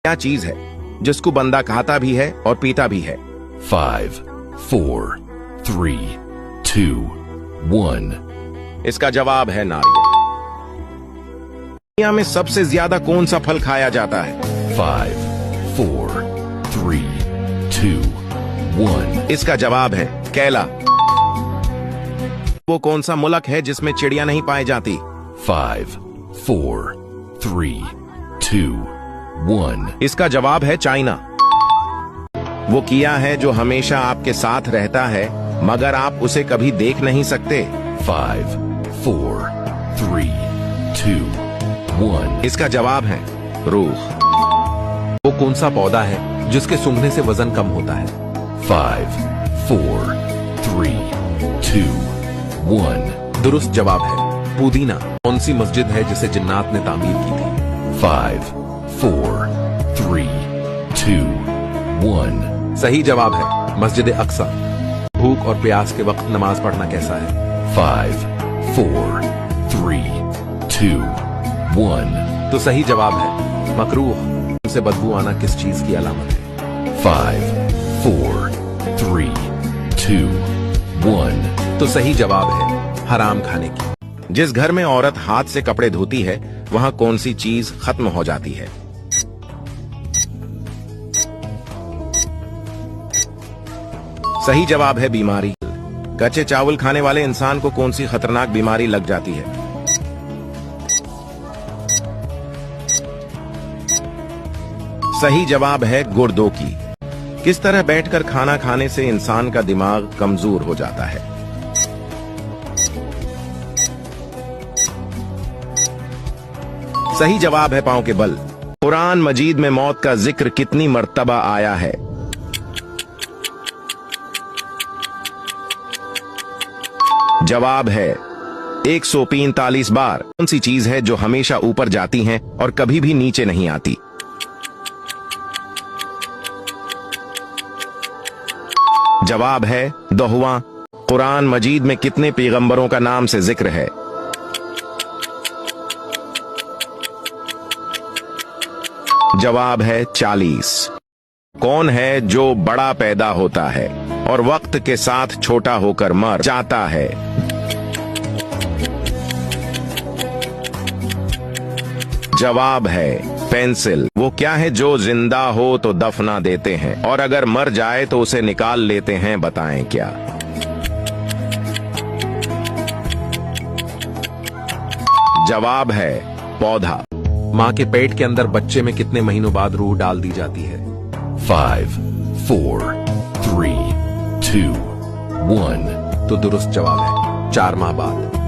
क्या चीज है जिसको बंदा खाता भी है और पीता भी है? 5, 4, 3, 2, 1. इसका जवाब है नारियल। दुनिया में सबसे ज्यादा कौन सा फल खाया जाता है? 5, 4, 3, 2, 1. इसका जवाब है केला। वो कौन सा मुल्क है जिसमें चिड़िया नहीं पाई जाती? 5, 4, 3, 2, 1. इसका जवाब है चाइना। वो किया है जो हमेशा आपके साथ रहता है मगर आप उसे कभी देख नहीं सकते? 5, 4, 3, 2, 1. इसका जवाब है रूह। वो कौन सा पौधा है जिसके सूंघने से वजन कम होता है? 5, 4, 3, 2, 1. दुरुस्त जवाब है पुदीना। कौन सी मस्जिद है जिसे जिन्नात ने तामीर की थी? 5, 4, 3, 2, 1. सही जवाब है मस्जिद अक्सा। भूख और प्यास के वक्त नमाज पढ़ना कैसा है? 5, 4, 3, 2, 1. तो सही जवाब है मकरूह। से बदबू आना किस चीज की अलामत है? 5, 4, 3, 2, 1. तो सही जवाब है हराम खाने की। जिस घर में औरत हाथ से कपड़े धोती है वहां कौन सी चीज खत्म हो जाती है? सही जवाब है बीमारी। कच्चे चावल खाने वाले इंसान को कौन सी खतरनाक बीमारी लग जाती है? सही जवाब है गुर्दों की। किस तरह बैठकर खाना खाने से इंसान का दिमाग कमजोर हो जाता है? सही जवाब है पांव के बल। कुरान मजीद में मौत का जिक्र कितनी मर्तबा आया है? जवाब है 143 बार। कौन सी चीज है जो हमेशा ऊपर जाती है और कभी भी नीचे नहीं आती? जवाब है दोहवा। कुरान मजीद में कितने पैगंबरों का नाम से जिक्र है? जवाब है 40। कौन है जो बड़ा पैदा होता है और वक्त के साथ छोटा होकर मर जाता है? जवाब है पेंसिल। वो क्या है जो जिंदा हो तो दफना देते हैं और अगर मर जाए तो उसे निकाल लेते हैं? बताएं क्या? जवाब है पौधा। माँ के पेट के अंदर बच्चे में कितने महीनों बाद रूह डाल दी जाती है? 5, 4, 3, 2, 1. तो दुरुस्त जवाब है 4 माह बाद।